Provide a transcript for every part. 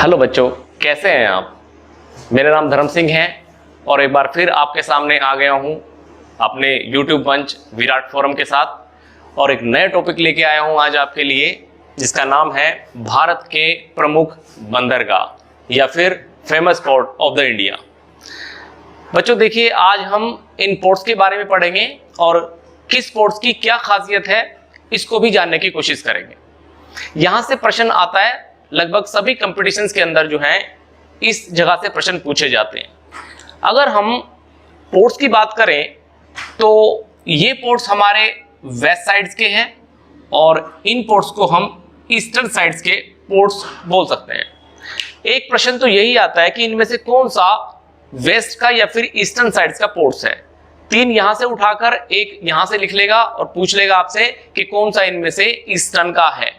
Hello बच्चों, कैसे हैं आप। मेरा नाम धर्म सिंह है और एक बार फिर आपके सामने आ गया हूं अपने YouTube मंच विराट फोरम के साथ और एक नए टॉपिक लेके आया हूं आज आपके लिए, जिसका नाम है भारत के प्रमुख बंदरगाह या फिर famous port of the India. बच्चों देखिए, आज हम इन पोर्ट्स के बारे में पढ़ेंगे और किस पोर्ट्स की क्या खासियत है इसको भी जानने की कोशिश करेंगे। यहां से प्रश्न आता है, लगभग सभी कंपटीशंस के अंदर जो है इस जगह से प्रश्न पूछे जाते हैं। अगर हम पोर्ट्स की बात करें तो ये पोर्ट्स हमारे वेस्ट साइड्स के हैं और इन पोर्ट्स को हम ईस्टर्न साइड्स के पोर्ट्स बोल सकते हैं। एक प्रश्न तो यही आता है कि इनमें से कौन सा वेस्ट का या फिर ईस्टर्न साइड्स का पोर्ट्स है। तीन यहां से उठाकर एक यहां से लिख लेगा और पूछ लेगा आपसे कि कौन सा इनमें से ईस्टर्न का है,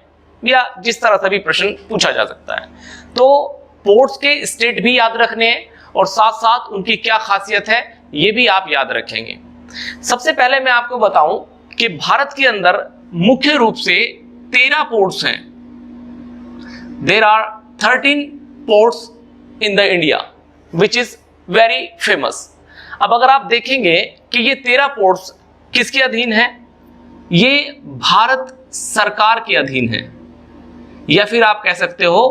या जिस तरह से भी प्रश्न पूछा जा सकता है। तो पोर्ट्स के स्टेट भी याद रखने हैं और साथ साथ उनकी क्या खासियत है ये भी आप याद रखेंगे। सबसे पहले मैं आपको बताऊं कि भारत के अंदर मुख्य रूप से 13 पोर्ट्स हैं। There are 13 ports in the India which is very famous. अब अगर आप देखेंगे कि ये 13 पोर्ट्स किसके अधीन है, ये भारत सरकार के अधीन है या फिर आप कह सकते हो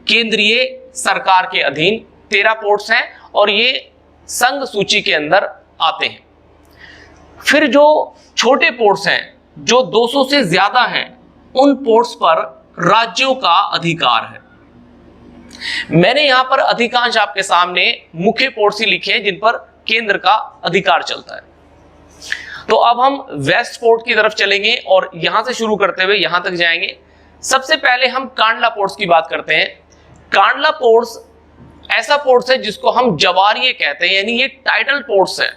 केंद्रीय सरकार के अधीन 13 पोर्ट्स हैं और ये संघ सूची के अंदर आते हैं। फिर जो छोटे पोर्ट्स हैं जो 200 से ज्यादा हैं, उन पोर्ट्स पर राज्यों का अधिकार है। मैंने यहां पर अधिकांश आपके सामने मुख्य पोर्ट्स ही लिखे हैं जिन पर केंद्र का अधिकार चलता है। तो अब हम वेस्ट पोर्ट की तरफ चलेंगे और यहां से शुरू करते हुए यहां तक जाएंगे। सबसे पहले हम कांडला पोर्ट्स की बात करते हैं। कांडला पोर्ट्स ऐसा पोर्ट्स है जिसको हम जवारिये कहते हैं, यानी ये टाइडल पोर्ट्स है।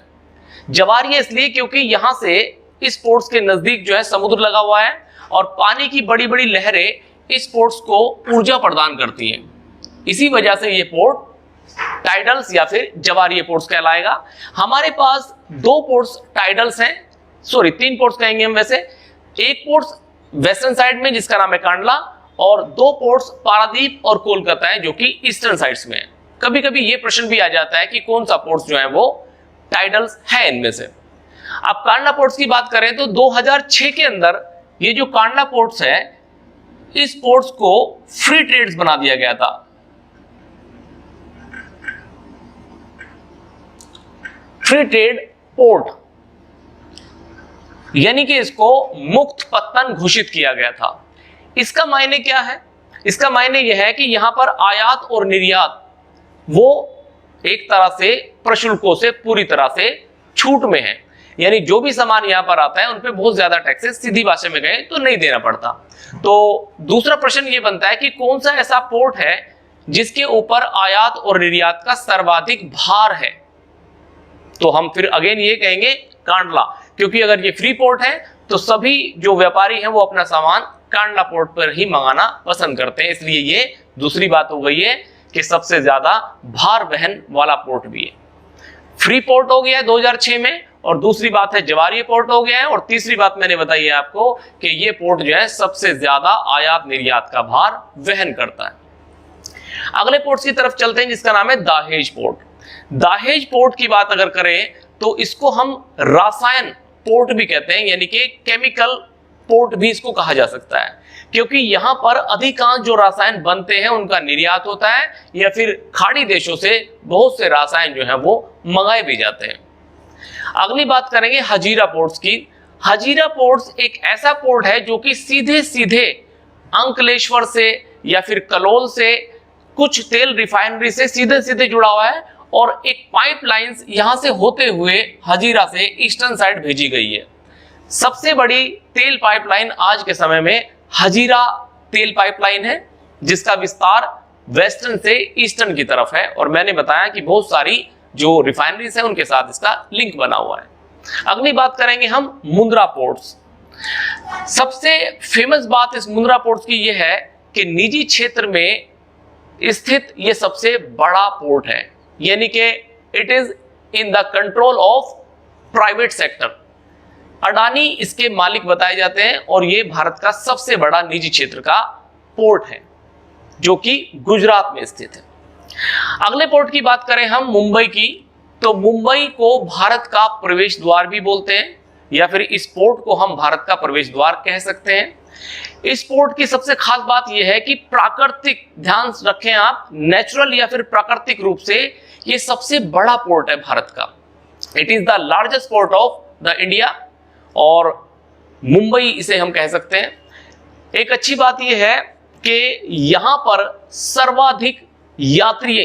जवारिये इसलिए क्योंकि यहां से इस पोर्ट्स के नजदीक जो है समुद्र लगा हुआ है और पानी की बड़ी बड़ी लहरें इस पोर्ट्स को ऊर्जा प्रदान करती हैं। इसी वजह से ये पोर्ट टाइडल्स या फिर जवारिये पोर्ट्स कहलाएगा। हमारे पास 2 पोर्ट्स टाइडल्स हैं, सॉरी 3 पोर्ट्स कहेंगे हम वैसे। एक पोर्ट्स वेस्टर्न साइड में जिसका नाम है कांडला और 2 पोर्ट्स पारादीप और कोलकाता है जो कि ईस्टर्न साइड्स में है। कभी कभी ये प्रश्न भी आ जाता है कि कौन सा पोर्ट्स जो है वो टाइडल्स है इनमें से। अब कांडला पोर्ट्स की बात करें तो 2006 के अंदर ये जो कांडला पोर्ट्स है, इस पोर्ट्स को फ्री ट्रेड्स बना दिया गया था। फ्री ट्रेड पोर्ट यानी कि इसको मुक्त पत्तन घोषित किया गया था। इसका मायने क्या है? इसका मायने यह है कि यहां पर आयात और निर्यात वो एक तरह से प्रशुल्कों से पूरी तरह से छूट में है, यानी जो भी सामान यहां पर आता है उन पे बहुत ज्यादा टैक्सेस सीधी भाषा में गए तो नहीं देना पड़ता। तो दूसरा प्रश्न ये बनता है कि कौन सा ऐसा पोर्ट है जिसके ऊपर आयात और निर्यात का सर्वाधिक भार है। तो हम फिर अगेन ये कहेंगे कांडला, क्योंकि अगर ये फ्री पोर्ट है तो सभी जो व्यापारी हैं वो अपना सामान कांडला पोर्ट पर ही मंगाना पसंद करते हैं, इसलिए ये दूसरी बात हो गई है कि सबसे ज्यादा भार वहन वाला पोर्ट भी है। फ्री पोर्ट हो गया है 2006 में, और दूसरी बात है जवारिये पोर्ट हो गया है, और तीसरी बात मैंने बताई है आपको कि ये पोर्ट जो है सबसे ज्यादा आयात निर्यात का भार वहन करता है। अगले पोर्ट की तरफ चलते हैं जिसका नाम है दाहेज पोर्ट। दाहेज पोर्ट की बात अगर करें तो इसको हम रसायन पोर्ट भी कहते हैं, यानी कि केमिकल पोर्ट भी इसको कहा जा सकता है, क्योंकि यहां पर अधिकांश जो रसायन बनते हैं उनका निर्यात होता है या फिर खाड़ी देशों से बहुत से रसायन जो है वो मंगाए भी जाते हैं। अगली बात करेंगे हजीरा पोर्ट्स की। हजीरा पोर्ट्स एक ऐसा पोर्ट है जो कि सीधे सीधे अंकलेश्वर से या फिर कलोल से कुछ तेल रिफाइनरी से सीधे सीधे जुड़ा हुआ है और एक पाइपलाइंस यहां से होते हुए हजीरा से ईस्टर्न साइड भेजी गई है। सबसे बड़ी तेल पाइपलाइन आज के समय में हजीरा तेल पाइपलाइन है, जिसका विस्तार वेस्टर्न से ईस्टर्न की तरफ है, और मैंने बताया कि बहुत सारी जो रिफाइनरीज हैं उनके साथ इसका लिंक बना हुआ है। अगली बात करेंगे हम मुंद्रा पोर्ट्स। सबसे फेमस बात इस मुंद्रा पोर्ट्स की यह है कि निजी क्षेत्र में स्थित यह सबसे बड़ा पोर्ट है, यानी कि it is in the control of private sector. Adani इसके मालिक बताए जाते हैं और ये भारत का सबसे बड़ा निजी क्षेत्र का पोर्ट है। जो कि गुजरात में स्थित है। अगले पोर्ट की बात करें हम मुंबई की, तो मुंबई को भारत का प्रवेश द्वार भी बोलते हैं, या फिर इस पोर्ट को हम भारत का प्रवेश द्वार कह सकते हैं। इस पोर्ट की सबसे खास बात यह है कि प्राकृतिक, ध्यान रखें आप, नेचुरल या फिर प्राकृतिक रूप से ये सबसे बड़ा पोर्ट है भारत का। It is the largest port of the India, और मुंबई इसे हम कह सकते हैं। एक अच्छी बात यह है कि यहां पर सर्वाधिक यात्री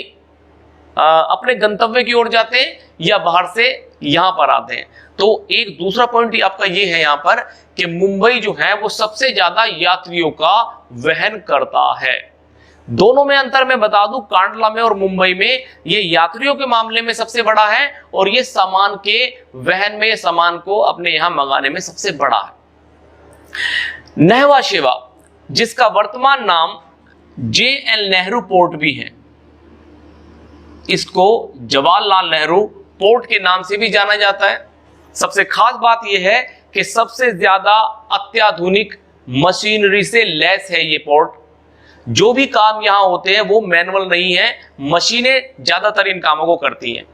अपने गंतव्य की ओर जाते हैं या बाहर से यहां पर आते हैं। तो एक दूसरा पॉइंट आपका ये है यहां पर कि मुंबई जो है वो सबसे ज्यादा यात्रियों का वहन करता है। दोनों में अंतर मैं बता दूं, कांडला में और मुंबई में ये यात्रियों के मामले में सबसे बड़ा है, और ये सामान के वहन में, सामान को अपने यहां मंगाने में सबसे बड़ा है। नेहवा शेवा, जिसका वर्तमान नाम JL नेहरू पोर्ट भी है, इसको जवाहरलाल नेहरू पोर्ट के नाम से भी जाना जाता है। सबसे खास बात यह है कि सबसे ज्यादा अत्याधुनिक मशीनरी से लैस है ये पोर्ट। जो भी काम यहां होते हैं वो मैनुअल नहीं है, मशीनें ज्यादातर इन कामों को करती हैं।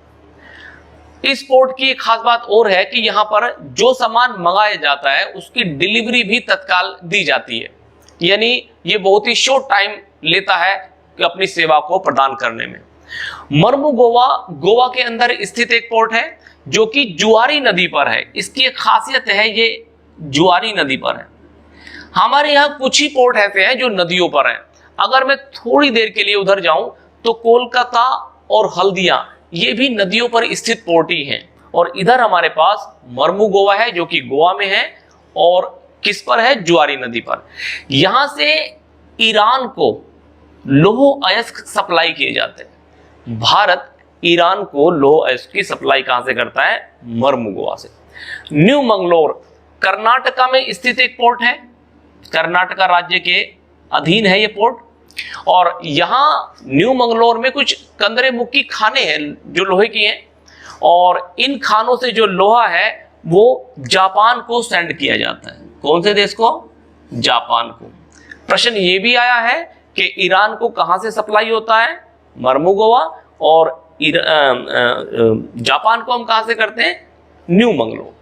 इस पोर्ट की एक खास बात और है कि यहां पर जो सामान मंगाया जाता है उसकी डिलीवरी भी तत्काल दी जाती है, यानी ये बहुत ही शॉर्ट टाइम लेता है कि अपनी सेवा को प्रदान करने में। मर्मुगोवा गोवा के अंदर स्थित एक पोर्ट है जो कि जुआरी नदी पर है। इसकी एक खासियत है, ये जुआरी नदी पर है। हमारे यहाँ कुछ ही पोर्ट ऐसे हैं जो नदियों पर हैं। अगर मैं थोड़ी देर के लिए उधर जाऊं तो कोलकाता और हल्दिया ये भी नदियों पर स्थित पोर्ट ही हैं, और इधर हमारे पास मर्मुगोवा है जो कि गोवा में है, और किस पर है, जुआरी नदी पर। यहां से ईरान को लौह अयस्क सप्लाई किए जाते हैं। भारत ईरान को लौह अयस्क की सप्लाई कहां से करता है, मर्मुगोवा से। न्यू मंगलोर कर्नाटका में स्थित एक पोर्ट है, कर्नाटका राज्य के अधीन है ये पोर्ट, और यहां न्यू मंगलोर में कुछ कंदरे मुक्की खाने हैं जो लोहे की हैं, और इन खानों से जो लोहा है वो जापान को सेंड किया जाता है। कौन से देश को, जापान को। प्रश्न ये भी आया है कि ईरान को कहां से सप्लाई होता है, मर्मुगोवा, और जापान को हम कहां से करते हैं, न्यू मंगलोर।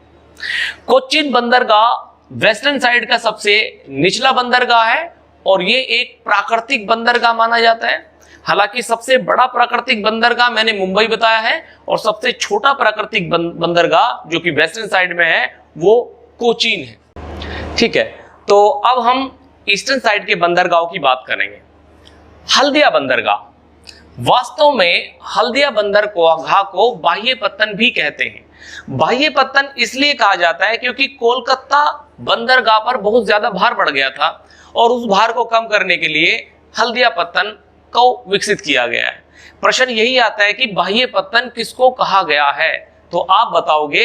कोच्चिन बंदरगाह वेस्टर्न साइड का सबसे निचला बंदरगाह है, और ये एक प्राकृतिक बंदरगाह माना जाता है। हालांकि सबसे बड़ा प्राकृतिक बंदरगाह मैंने मुंबई बताया है, और सबसे छोटा प्राकृतिक बंदरगाह जो कि वेस्टर्न साइड में है वो कोचीन है। ठीक है, तो अब हम ईस्टर्न साइड के बंदरगाहों की बात करेंगे। हल्दिया बंदरगाह, वास्तव में हल्दिया बंदरगाह को बाह्य पत्तन भी कहते हैं। बाह्य पत्तन इसलिए कहा जाता है क्योंकि कोलकाता बंदरगाह पर बहुत ज्यादा भार बढ़ गया था, और उस भार को कम करने के लिए हल्दिया पत्तन को विकसित किया गया है। प्रश्न यही आता है कि बाह्य पत्तन किसको कहा गया है, तो आप बताओगे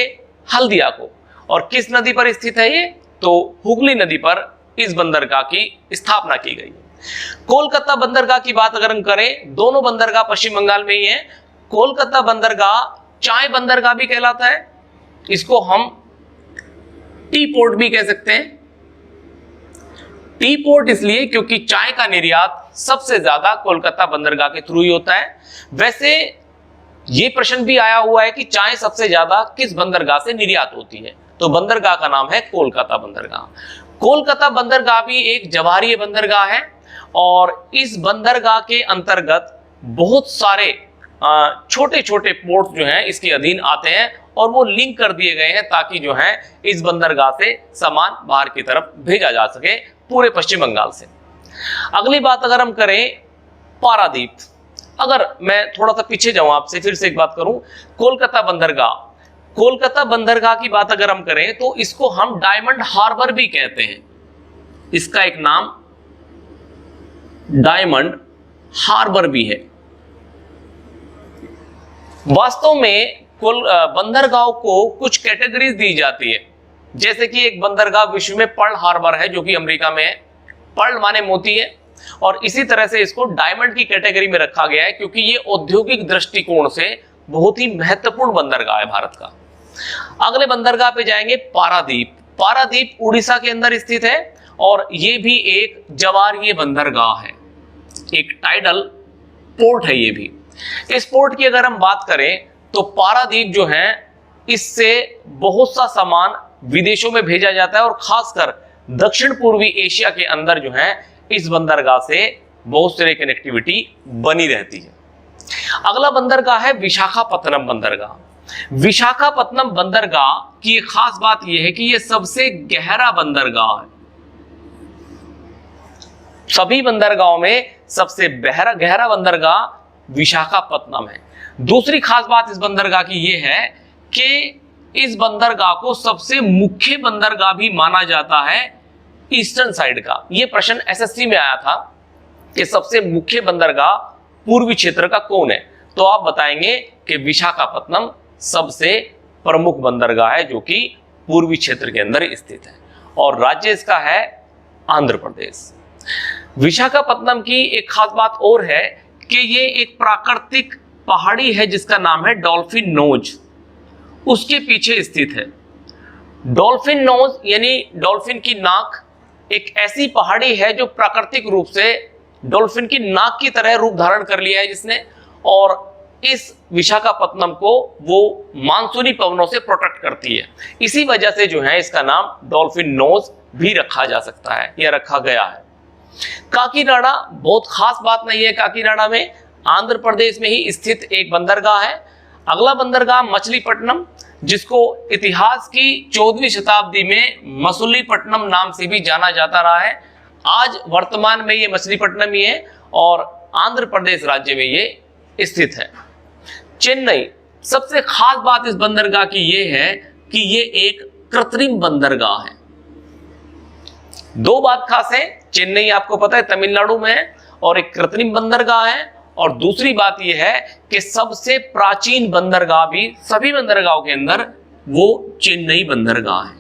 हल्दिया को। और किस नदी पर स्थित है ये, तो हुगली नदी पर इस बंदरगाह की स्थापना की गई है। कोलकाता बंदरगाह की बात अगर हम करें, दोनों बंदरगाह पश्चिम बंगाल में ही है। कोलकाता बंदरगाह चाय बंदरगाह भी कहलाता है, इसको हम टी पोर्ट भी कह सकते हैं। टी पोर्ट इसलिए क्योंकि चाय का निर्यात सबसे ज्यादा कोलकाता बंदरगाह के थ्रू ही होता है। वैसे ये प्रश्न भी आया हुआ है कि चाय सबसे ज्यादा किस बंदरगाह से निर्यात होती है, तो बंदरगाह का नाम है कोलकाता बंदरगाह। कोलकाता बंदरगाह भी एक जवाहरीय बंदरगाह है, और इस बंदरगाह के अंतर्गत बहुत सारे छोटे छोटे पोर्ट जो हैं इसके अधीन आते हैं, और वो लिंक कर दिए गए हैं ताकि जो है इस बंदरगाह से सामान बाहर की तरफ भेजा जा सके पूरे पश्चिम बंगाल से। अगली बात अगर हम करें पारादीप, अगर मैं थोड़ा सा पीछे जाऊं, आपसे फिर से एक बात करूं, कोलकाता बंदरगाह, कोलकाता बंदरगाह की बात अगर हम करें तो इसको हम डायमंड हार्बर भी कहते हैं। इसका एक नाम डायमंड हार्बर भी है। वास्तव में बंदरगाह को कुछ कैटेगरीज दी जाती है, जैसे कि एक बंदरगाह विश्व में पर्ल हार्बर है जो कि अमेरिका में है। पर्ल माने मोती है, और इसी तरह से इसको डायमंड की कैटेगरी में रखा गया है क्योंकि ये औद्योगिक दृष्टिकोण से बहुत ही महत्वपूर्ण बंदरगाह है भारत का। अगले बंदरगाह पे जाएंगे पारादीप। पारादीप उड़ीसा के अंदर स्थित है, और ये भी एक जवारीय बंदरगाह है। एक टाइडल पोर्ट है ये भी। इस पोर्ट की अगर हम बात करें तो पारादीप जो है, इससे बहुत सा सामान विदेशों में भेजा जाता है और खासकर दक्षिण पूर्वी एशिया के अंदर जो है इस बंदरगाह से बहुत सारी कनेक्टिविटी बनी रहती है। अगला बंदरगाह है विशाखापत्तनम बंदरगाह। विशाखापत्तनम बंदरगाह की एक खास बात यह है कि यह सबसे गहरा बंदरगाह है। सभी बंदरगाहों में सबसे गहरा बंदरगाह विशाखापत्तनम है। दूसरी खास बात इस बंदरगाह की यह है कि इस बंदरगाह को सबसे मुख्य बंदरगाह भी माना जाता है ईस्टर्न साइड का। यह प्रश्न एसएससी में आया था कि सबसे मुख्य बंदरगाह पूर्वी क्षेत्र का कौन है, तो आप बताएंगे कि विशाखापत्तनम सबसे प्रमुख बंदरगाह है जो कि पूर्वी क्षेत्र के अंदर स्थित है और राज्य इसका है आंध्र प्रदेश। विशाखापत्तनम की एक खास बात और है कि ये एक प्राकृतिक पहाड़ी है जिसका नाम है डॉल्फिन नोज, उसके पीछे स्थित है। डॉल्फिन नोज यानी डॉल्फिन की नाक एक ऐसी पहाड़ी है जो प्राकृतिक रूप से डॉल्फिन की नाक की तरह रूप धारण कर लिया है जिसने, और इस विशाखापत्तनम को वो मानसूनी पवनों से प्रोटेक्ट करती है। इसी वजह से जो है इसका नाम डॉल्फिन नोज भी रखा जा सकता है या रखा गया है। काकीनाडा बहुत खास बात नहीं है, काकीनाडा में आंध्र प्रदेश में ही स्थित एक बंदरगाह है। अगला बंदरगाह मछलीपट्टनम, जिसको इतिहास की 14वीं शताब्दी में मसूलीपट्टनम नाम से भी जाना जाता रहा है। आज वर्तमान में ये मछलीपट्टनम ही है और आंध्र प्रदेश राज्य में ये स्थित है। चेन्नई, सबसे खास बात इस बंदरगाह की ये है कि ये एक कृत्रिम बंदरगाह है। दो बात खास है, चेन्नई आपको पता है तमिलनाडु में है और एक कृत्रिम बंदरगाह है, और दूसरी बात यह है कि सबसे प्राचीन बंदरगाह भी सभी बंदरगाहों के अंदर वो चेन्नई बंदरगाह है।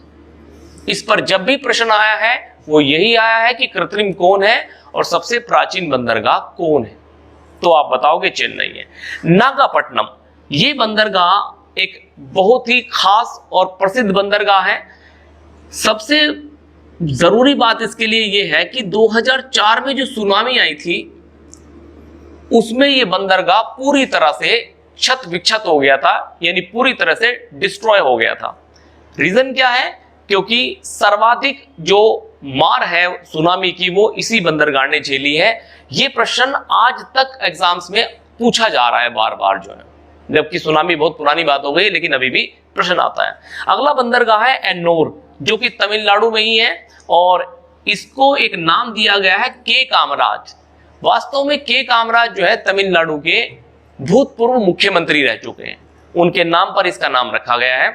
इस पर जब भी प्रश्न आया है वो यही आया है कि कृत्रिम कौन है और सबसे प्राचीन बंदरगाह कौन है, तो आप बताओगे चेन्नई है। नागापट्टनम, ये बंदरगाह एक बहुत ही खास और प्रसिद्ध बंदरगाह है। सबसे जरूरी बात इसके लिए यह है कि 2004 में जो सुनामी आई थी उसमें यह बंदरगाह पूरी तरह से क्षत विक्षत हो गया था, यानी पूरी तरह से डिस्ट्रॉय हो गया था। रीजन क्या है? क्योंकि सर्वाधिक जो मार है सुनामी की वो इसी बंदरगाह ने झेली है। ये प्रश्न आज तक एग्जाम्स में पूछा जा रहा है बार बार जो है, जबकि सुनामी बहुत पुरानी बात हो गई लेकिन अभी भी प्रश्न आता है। अगला बंदरगाह है एन्नोर, जो कि तमिलनाडु में ही है और इसको एक नाम दिया गया है के कामराज। वास्तव में के कामराज जो है तमिलनाडु के भूतपूर्व मुख्यमंत्री रह चुके हैं, उनके नाम पर इसका नाम रखा गया है।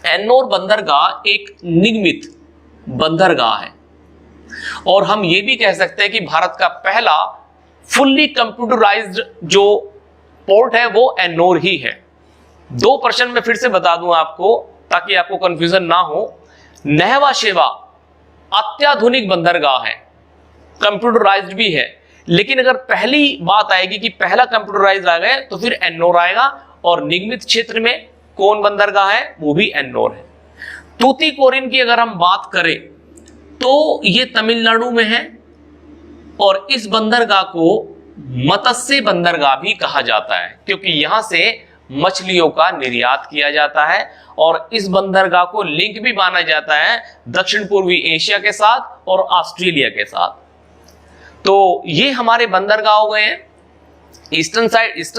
एन्नोर बंदरगाह एक निगमित बंदरगाह है और हम ये भी कह सकते हैं कि भारत का पहला फुल्ली कंप्यूटराइज्ड जो पोर्ट है वो एन्नोर ही है। दो प्रश्न मैं फिर से बता दूं आपको ताकि आपको कंफ्यूजन ना हो। नहवा शेवा अत्याधुनिक बंदरगाह है, कंप्यूटराइज्ड भी है, लेकिन अगर पहली बात आएगी कि पहला कंप्यूटराइज्ड आ गया तो फिर एन्नोर आएगा, और निगमित क्षेत्र में कौन बंदरगाह है? वो भी एन्नोर है। तूतीकोरिन की अगर हम बात करें तो ये तमिलनाडु में है और इस बंदरगाह को मत्स्य बंदरगाह भी कहा जाता है क्योंकि यहां से मछलियों का निर्यात किया जाता है और इस बंदरगाह को लिंक भी माना जाता है दक्षिण पूर्वी एशिया के साथ और ऑस्ट्रेलिया के साथ। तो ये हमारे बंदरगाह हो गए हैं ईस्टर्न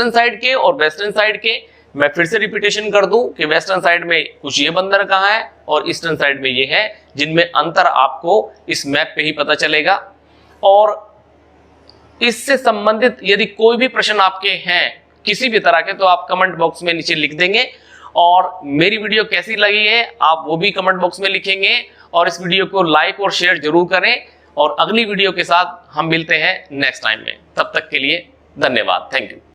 साइड के और वेस्टर्न साइड के। मैं फिर से रिपीटेशन कर दूं कि वेस्टर्न साइड में कुछ ये बंदरगाह है और ईस्टर्न साइड में ये है, जिनमें अंतर आपको इस मैप पे ही पता चलेगा। और इससे संबंधित यदि कोई भी प्रश्न आपके हैं किसी भी तरह के तो आप कमेंट बॉक्स में नीचे लिख देंगे, और मेरी वीडियो कैसी लगी है आप वो भी कमेंट बॉक्स में लिखेंगे, और इस वीडियो को लाइक और शेयर जरूर करें। और अगली वीडियो के साथ हम मिलते हैं नेक्स्ट टाइम में, तब तक के लिए धन्यवाद, थैंक यू।